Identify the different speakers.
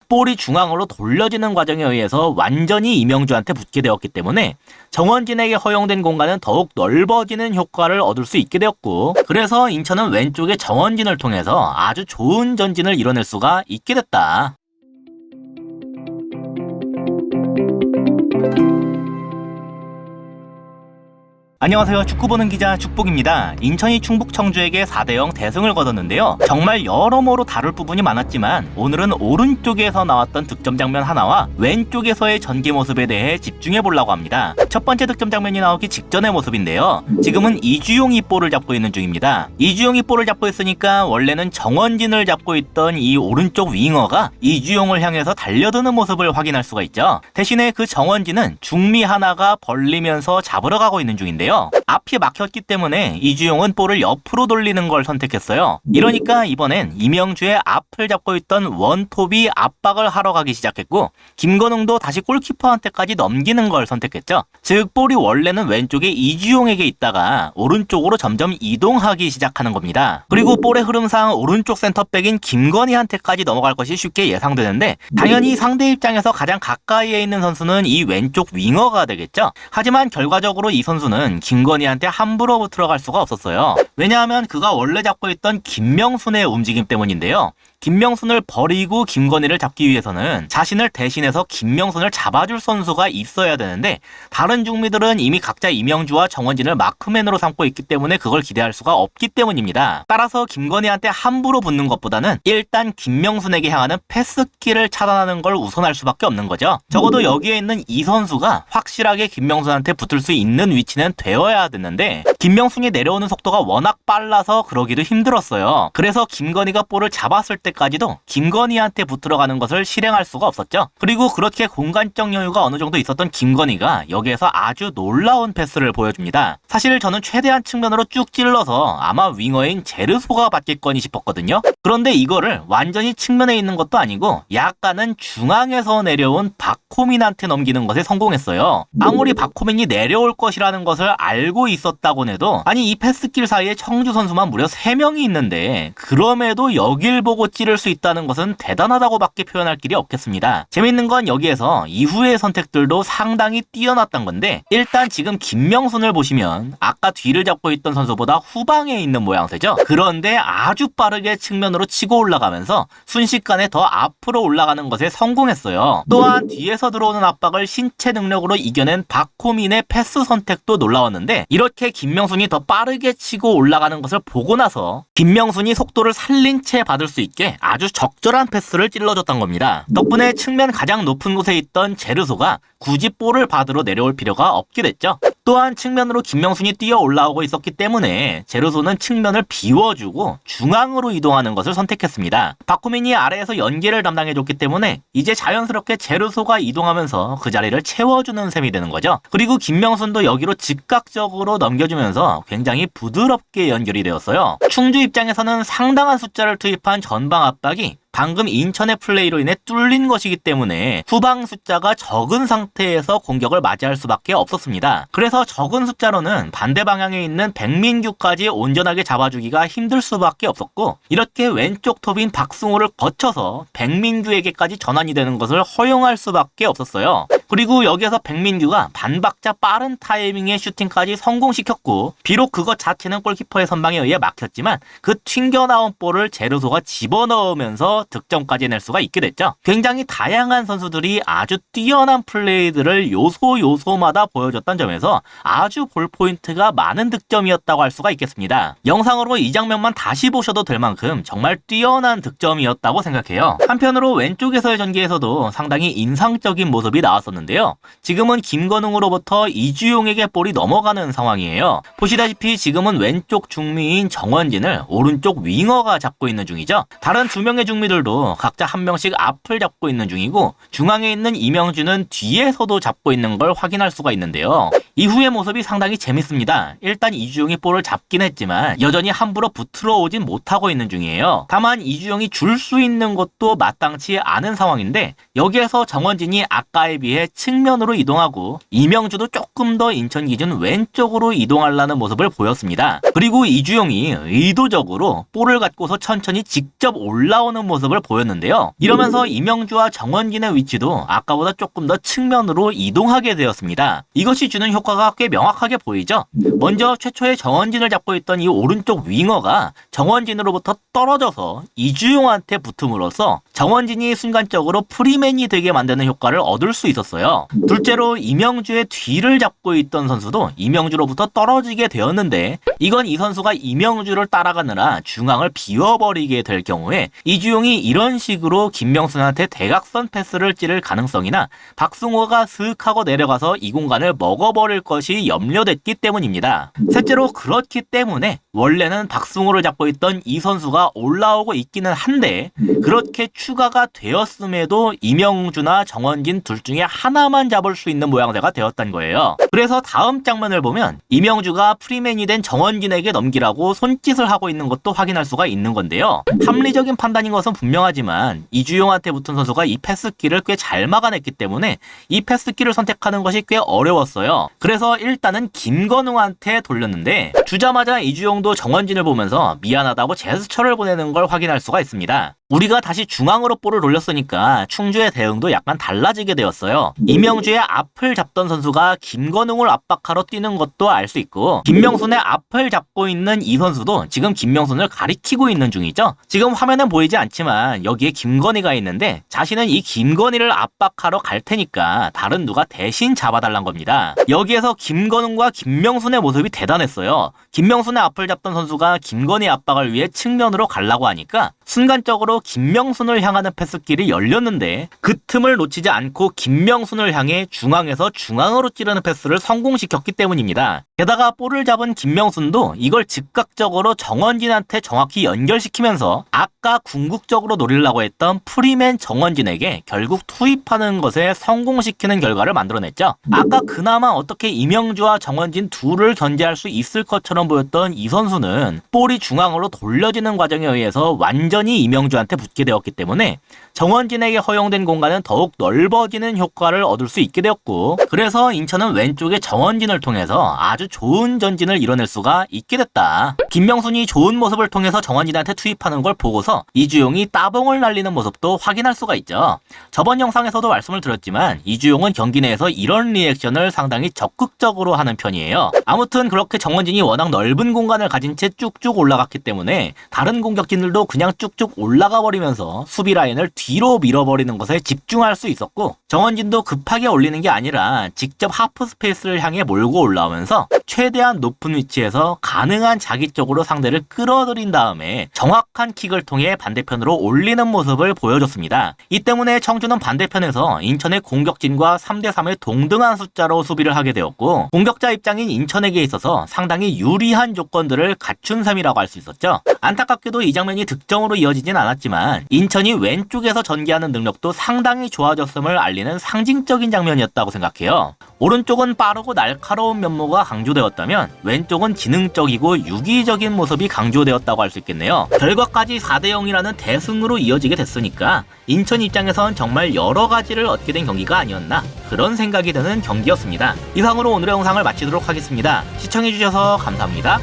Speaker 1: 볼이 중앙으로 돌려지는 과정에 의해서 완전히 이명주한테 붙게 되었기 때문에 정원진에게 허용된 공간은 더욱 넓어지는 효과를 얻을 수 있게 되었고, 그래서 인천은 왼쪽에 정원진을 통해서 아주 좋은 전진을 이뤄낼 수가 있게 됐다. 안녕하세요. 축구 보는 기자 축복입니다. 인천이 충북 청주에게 4대0 대승을 거뒀는데요. 정말 여러모로 다룰 부분이 많았지만 오늘은 오른쪽에서 나왔던 득점 장면 하나와 왼쪽에서의 전개 모습에 대해 집중해 보려고 합니다. 첫 번째 득점 장면이 나오기 직전의 모습인데요. 지금은 이주용이 볼을 잡고 있는 중입니다. 이주용이 볼을 잡고 있으니까 원래는 정원진을 잡고 있던 이 오른쪽 윙어가 이주용을 향해서 달려드는 모습을 확인할 수가 있죠. 대신에 그 정원진은 중미 하나가 벌리면서 잡으러 가고 있는 중인데요. 앞이 막혔기 때문에 이주용은 볼을 옆으로 돌리는 걸 선택했어요. 이러니까 이번엔 이명주의 앞을 잡고 있던 원톱이 압박을 하러 가기 시작했고, 김건웅도 다시 골키퍼한테까지 넘기는 걸 선택했죠. 즉 볼이 원래는 왼쪽에 이주용에게 있다가 오른쪽으로 점점 이동하기 시작하는 겁니다. 그리고 볼의 흐름상 오른쪽 센터백인 김건희한테까지 넘어갈 것이 쉽게 예상되는데, 당연히 상대 입장에서 가장 가까이에 있는 선수는 이 왼쪽 윙어가 되겠죠. 하지만 결과적으로 이 선수는 김건희한테 함부로 들어갈 수가 없었어요. 왜냐하면 그가 원래 잡고 있던 김명순의 움직임 때문인데요. 김명순을 버리고 김건희를 잡기 위해서는 자신을 대신해서 김명순을 잡아줄 선수가 있어야 되는데, 다른 중미들은 이미 각자 이명주와 정원진을 마크맨으로 삼고 있기 때문에 그걸 기대할 수가 없기 때문입니다. 따라서 김건희한테 함부로 붙는 것보다는 일단 김명순에게 향하는 패스키를 차단하는 걸 우선할 수밖에 없는 거죠. 적어도 여기에 있는 이 선수가 확실하게 김명순한테 붙을 수 있는 위치는 되어야 됐는데, 김명순이 내려오는 속도가 워낙 빨라서 그러기도 힘들었어요. 그래서 김건희가 볼을 잡았을 때까지도 김건희한테 붙들어 가는 것을 실행할 수가 없었죠. 그리고 그렇게 공간적 여유가 어느 정도 있었던 김건희가 여기에서 아주 놀라운 패스를 보여줍니다. 사실 저는 최대한 측면으로 쭉 찔러서 아마 윙어인 제르소가 받겠거니 싶었거든요. 그런데 이거를 완전히 측면에 있는 것도 아니고 약간은 중앙에서 내려온 박호민한테 넘기는 것에 성공했어요. 아무리 박호민이 내려올 것이라는 것을 알고 있었다곤 해도, 아니 이 패스길 사이에 청주 선수만 무려 3명이 있는데 그럼에도 여길 보고 찌를 수 있다는 것은 대단하다고밖에 표현할 길이 없겠습니다. 재밌는 건 여기에서 이후의 선택들도 상당히 뛰어났던 건데, 일단 지금 김명순을 보시면 아까 뒤를 잡고 있던 선수보다 후방에 있는 모양새죠. 그런데 아주 빠르게 측면으로 치고 올라가면서 순식간에 더 앞으로 올라가는 것에 성공했어요. 또한 뒤에서 들어오는 압박을 신체 능력으로 이겨낸 박호민의 패스 선택도 놀라웠는데, 이렇게 김명순이 더 빠르게 치고 올라가는 것을 보고 나서 김명순이 속도를 살린 채 받을 수 있게 아주 적절한 패스를 찔러줬던 겁니다. 덕분에 측면 가장 높은 곳에 있던 제르소가 굳이 볼을 받으러 내려올 필요가 없게 됐죠. 또한 측면으로 김명순이 뛰어 올라오고 있었기 때문에 제르소는 측면을 비워주고 중앙으로 이동하는 것을 선택했습니다. 박호민이 아래에서 연계를 담당해줬기 때문에 이제 자연스럽게 제르소가 이동하면서 그 자리를 채워주는 셈이 되는 거죠. 그리고 김명순도 여기로 즉각적으로 넘겨주면서 굉장히 부드럽게 연결이 되었어요. 충주 입장에서는 상당한 숫자를 투입한 전방 압박이 방금 인천의 플레이로 인해 뚫린 것이기 때문에 후방 숫자가 적은 상태에서 공격을 맞이할 수밖에 없었습니다. 그래서 적은 숫자로는 반대 방향에 있는 백민규까지 온전하게 잡아주기가 힘들 수밖에 없었고, 이렇게 왼쪽 톱인 박승호를 거쳐서 백민규에게까지 전환이 되는 것을 허용할 수밖에 없었어요. 그리고 여기에서 백민규가 반박자 빠른 타이밍의 슈팅까지 성공시켰고, 비록 그것 자체는 골키퍼의 선방에 의해 막혔지만 그 튕겨나온 볼을 제르소가 집어넣으면서 득점까지 낼 수가 있게 됐죠. 굉장히 다양한 선수들이 아주 뛰어난 플레이들을 요소마다 보여줬던 점에서 아주 볼포인트가 많은 득점이었다고 할 수가 있겠습니다. 영상으로 이 장면만 다시 보셔도 될 만큼 정말 뛰어난 득점이었다고 생각해요. 한편으로 왼쪽에서의 전개에서도 상당히 인상적인 모습이 나왔었는데요. 지금은 김건웅으로부터 이주용에게 볼이 넘어가는 상황이에요. 보시다시피 지금은 왼쪽 중미인 정원진을 오른쪽 윙어가 잡고 있는 중이죠. 다른 2명의 중미들도 각자 한 명씩 앞을 잡고 있는 중이고, 중앙에 있는 이명주는 뒤에서도 잡고 있는 걸 확인할 수가 있는데요. 이후의 모습이 상당히 재밌습니다. 일단 이주용이 볼을 잡긴 했지만 여전히 함부로 붙들어 오진 못하고 있는 중이에요. 다만 이주용이 줄 수 있는 것도 마땅치 않은 상황인데 여기에서 정원진이 아까에 비해 측면으로 이동하고 이명주도 조금 더 인천 기준 왼쪽으로 이동하려는 모습을 보였습니다. 그리고 이주용이 의도적으로 볼을 갖고서 천천히 직접 올라오는 모습을 보였는데요. 이러면서 이명주와 정원진의 위치도 아까보다 조금 더 측면으로 이동하게 되었습니다. 이것이 주는 효과가 꽤 명확하게 보이죠. 먼저 최초에 정원진을 잡고 있던 이 오른쪽 윙어가 정원진으로부터 떨어져서 이주용한테 붙음으로써 정원진이 순간적으로 프리맨이 되게 만드는 효과를 얻을 수 있었어요. 둘째로 이명주의 뒤를 잡고 있던 선수도 이명주로부터 떨어지게 되었는데 이건 이 선수가 이명주를 따라가느라 중앙을 비워버리게 될 경우에 이주용이 이런 식으로 김명순한테 대각선 패스를 찌를 가능성이나 박승호가 슥 하고 내려가서 이 공간을 먹어버릴 것이 염려됐기 때문입니다. 셋째로 그렇기 때문에 원래는 박승호를 잡고 있던 이 선수가 올라오고 있기는 한데 그렇게 추가가 되었음에도 이명주나 정원진 둘 중에 하나만 잡을 수 있는 모양새가 되었단 거예요. 그래서 다음 장면을 보면 이명주가 프리맨이 된 정원진에게 넘기라고 손짓을 하고 있는 것도 확인할 수가 있는 건데요. 합리적인 판단인 것은 분명하지만 이주용한테 붙은 선수가 이 패스키를 꽤 잘 막아냈기 때문에 이 패스키를 선택하는 것이 꽤 어려웠어요. 그래서 일단은 김건웅한테 돌렸는데 주자마자 이주용도 정원진을 보면서 미안하다고 제스처를 보내는 걸 확인할 수가 있습니다. 우리가 다시 중앙으로 볼을 돌렸으니까 충주의 대응도 약간 달라지게 되었어요. 이명주의 앞을 잡던 선수가 김건웅을 압박하러 뛰는 것도 알 수 있고 김명순의 앞을 잡고 있는 이 선수도 지금 김명순을 가리키고 있는 중이죠. 지금 화면엔 보이지 않지만 여기에 김건희가 있는데 자신은 이 김건희를 압박하러 갈 테니까 다른 누가 대신 잡아달란 겁니다. 여기에서 김건웅과 김명순의 모습이 대단했어요. 김명순의 앞을 잡던 선수가 김건희 압박을 위해 측면으로 가려고 하니까 순간적으로 김명순을 향하는 패스길이 열렸는데 그 틈을 놓치지 않고 김명순을 향해 중앙에서 중앙으로 찌르는 패스를 성공시켰기 때문입니다. 게다가 볼을 잡은 김명순도 이걸 즉각적으로 정원진한테 정확히 연결시키면서 아까 궁극적으로 노리려고 했던 프리맨 정원진에게 결국 투입하는 것에 성공시키는 결과를 만들어냈죠. 아까 그나마 어떻게 이명주와 정원진 둘을 견제할 수 있을 것처럼 보였던 이 선수는 볼이 중앙으로 돌려지는 과정에 의해서 완전히 이명주한테 붙게 되었기 때문에 정원진에게 허용된 공간은 더욱 넓어지는 효과를 얻을 수 있게 되었고 그래서 인천은 왼쪽에 정원진을 통해서 아주 좋은 전진을 이뤄낼 수가 있게 됐다. 김명순이 좋은 모습을 통해서 정원진한테 투입하는 걸 보고서 이주용이 따봉을 날리는 모습도 확인할 수가 있죠. 저번 영상에서도 말씀을 드렸지만 이주용은 경기 내에서 이런 리액션을 상당히 적극적으로 하는 편이에요. 아무튼 그렇게 정원진이 워낙 넓은 공간을 가진 채 쭉쭉 올라갔기 때문에 다른 공격진들도 그냥 쭉쭉 올라가 버리면서 수비 라인을 뒤로 밀어버리는 것에 집중할 수 있었고 정원진도 급하게 올리는 게 아니라 직접 하프 스페이스를 향해 몰고 올라오면서 최대한 높은 위치에서 가능한 자기 쪽으로 상대를 끌어들인 다음에 정확한 킥을 통해 반대편으로 올리는 모습을 보여줬습니다. 이 때문에 청주는 반대편에서 인천의 공격진과 3대3의 동등한 숫자로 수비를 하게 되었고 공격자 입장인 인천에게 있어서 상당히 유리한 조건들을 갖춘 셈이라고 할 수 있었죠. 안타깝게도 이 장면이 득점으로 이어지진 않았지만 인천이 왼쪽에서 전개하는 능력도 상당히 좋아졌음을 알리는 상징적인 장면이었다고 생각해요. 오른쪽은 빠르고 날카로운 면모가 강조되었다면 왼쪽은 지능적이고 유기적인 모습이 강조되었다고 할 수 있겠네요. 결과까지 4대0이라는 대승으로 이어지게 됐으니까 인천 입장에선 정말 여러 가지를 얻게 된 경기가 아니었나 그런 생각이 드는 경기였습니다. 이상으로 오늘의 영상을 마치도록 하겠습니다. 시청해주셔서 감사합니다.